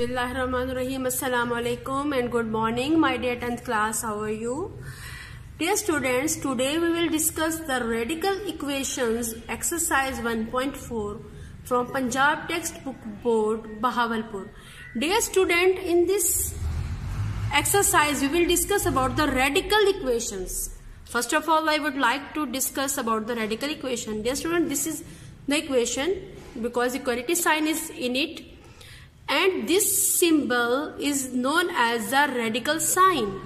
Bismillahirrahmanirrahim. Assalamu alaikum and good morning, my dear 10th class. How are you? Dear students, today we will discuss the radical equations exercise 1.4 from Punjab Textbook Board, Bahawalpur. Dear student, in this exercise we will discuss about the radical equations. First of all, I would like to discuss about the radical equation. Dear student, this is the equation because equality sign is in it. And this symbol is known as the radical sign.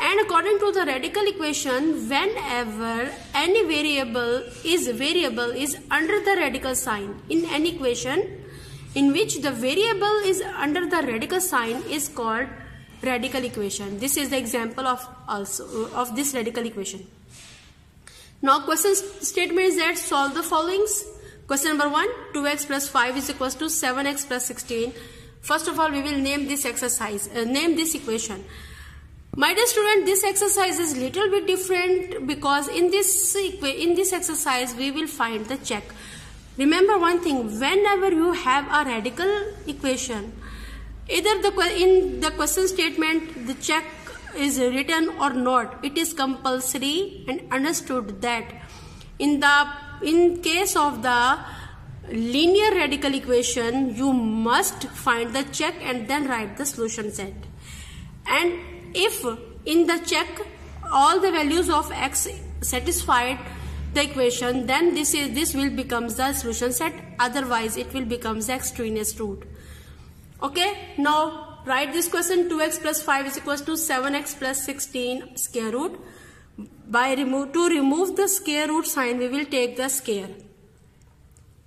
And according to the radical equation, whenever any variable is under the radical sign in any equation in which the variable is under the radical sign is called radical equation. This is the example of this radical equation. Now question statement is that solve the followings. Question number 1, 2x plus 5 is equals to 7x plus 16. First of all, we will name this exercise, name this equation. My dear student, this exercise is little bit different because in this exercise we will find the check. Remember one thing, whenever you have a radical equation, either in the question statement the check is written or not, it is compulsory and understood that in case of the linear radical equation, you must find the check and then write the solution set. And if in the check all the values of x satisfied the equation, then this will become the solution set. Otherwise, it will become the extraneous root. Okay. Now write this question: 2x plus 5 is equals to 7x plus 16 square root. To remove the square root sign, we will take the square,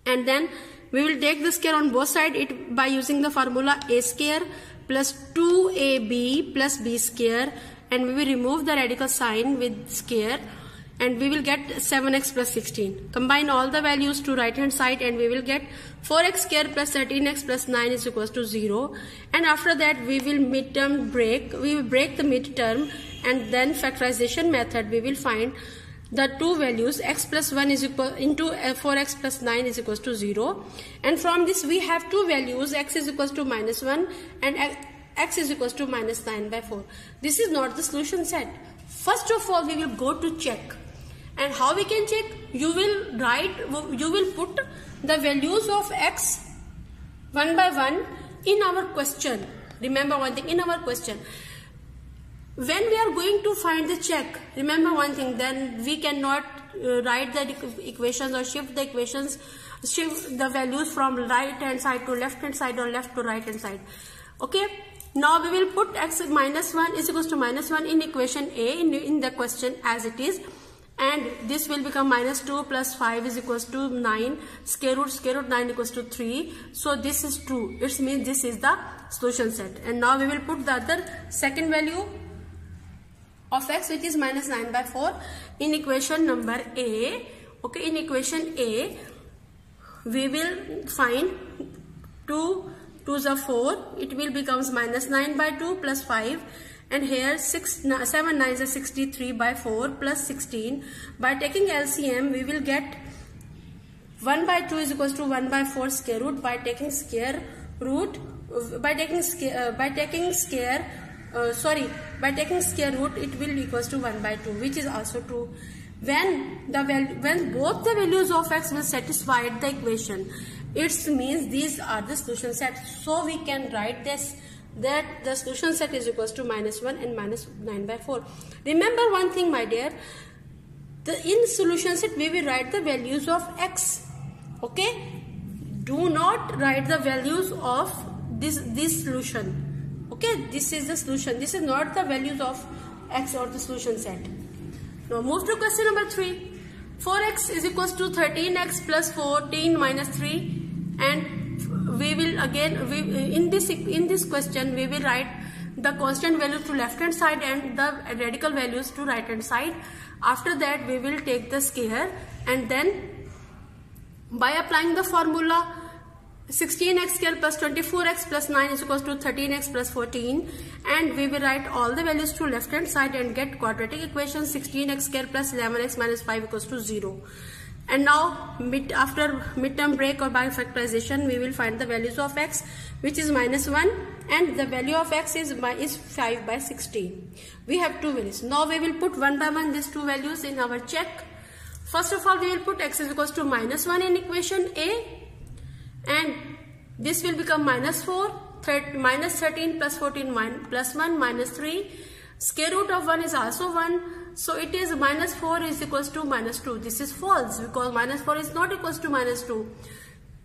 and then we will take the square on both sides by using the formula a square plus 2ab plus b square, and we will remove the radical sign with square, and we will get 7x plus 16. Combine all the values to right hand side and we will get 4x square plus 13x plus 9 is equals to 0. And after that we will break the midterm, and then factorization method we will find the two values x plus 1 is equal into 4x plus 9 is equals to 0. And from this we have two values, x is equals to minus 1 and x is equals to minus 9 by 4. This is not the solution set. First of all, we will go to check. And how we can check? You will put the values of x one by one in our question. Remember one thing, in our question, when we are going to find the check, remember one thing, then we cannot write the equations or shift the values from right hand side to left hand side or left to right hand side. Okay. Now we will put x minus 1 is equals to minus 1 in equation A in the question as it is. And this will become minus 2 plus 5 is equals to 9. Square root 9 equals to 3. So this is true. It means this is the solution set. And now we will put the other second value of x, which is minus 9 by 4 in equation number A. Okay, in equation A, we will find 2 2s are 4. It will becomes minus 9 by 2 plus 5. And here 7 9s are 63 by 4 plus 16. By taking LCM, we will get 1 by 2 is equals to 1 by 4 square root. By taking square root, it will equals to 1 by 2, which is also true. When both the values of x will satisfy the equation, it means these are the solution set. So we can write this, that the solution set is equals to minus 1 and minus 9 by 4. Remember one thing, my dear, in solution set we will write the values of x. Okay, do not write the values of this solution. Okay, this is the solution, this is not the values of x or the solution set. Now move to question number 3. 4x is equals to 13x plus 14 minus 3, and we will again in this question we will write the constant value to left hand side and the radical values to right hand side. After that we will take the square, and then by applying the formula 16x square plus 24x plus 9 is equals to 13x plus 14, and we will write all the values to left hand side and get quadratic equation 16x square plus 11x minus 5 equals to 0. And now after midterm break or by factorization, we will find the values of x. which is minus 1, and the value of x is 5 by 16. We have two values. Now we will put one by one these two values in our check. First of all, we will put x is equals to minus 1 in equation A, and this will become minus 4, minus 13 plus 14 plus 1 minus 3. Square root of 1 is also 1. So it is minus 4 is equals to minus 2. This is false because minus 4 is not equals to minus 2.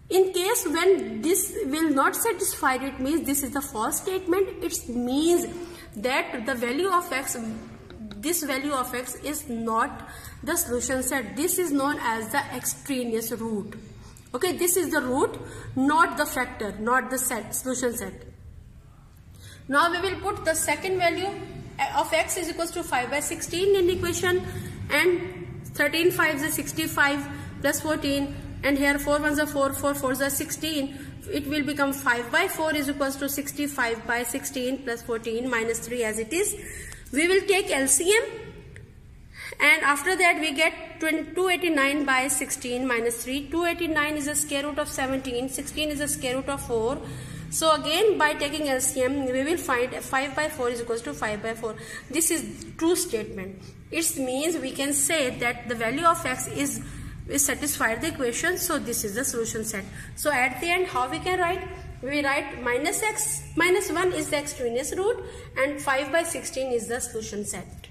In case when this will not satisfy, it means this is the false statement. It means that the value of x, this value of x is not the solution set. This is known as the extraneous root. Okay, this is the root, not the factor, not the solution set. Now we will put the second value of x is equals to 5 by 16 in equation, and 13 5s is 65 plus 14, and here 4 1s are 4, 4 4s are 16. It will become 5 by 4 is equals to 65 by 16 plus 14 minus 3 as it is. We will take LCM, and after that we get 289 by 16 minus 3. 289 is the square root of 17, 16 is the square root of 4. So again, by taking LCM, we will find 5 by 4 is equals to 5 by 4. This is true statement. It means we can say that the value of x is satisfied the equation. So this is the solution set. So at the end, how we can write? We write minus x minus 1 is the extraneous root, and 5 by 16 is the solution set.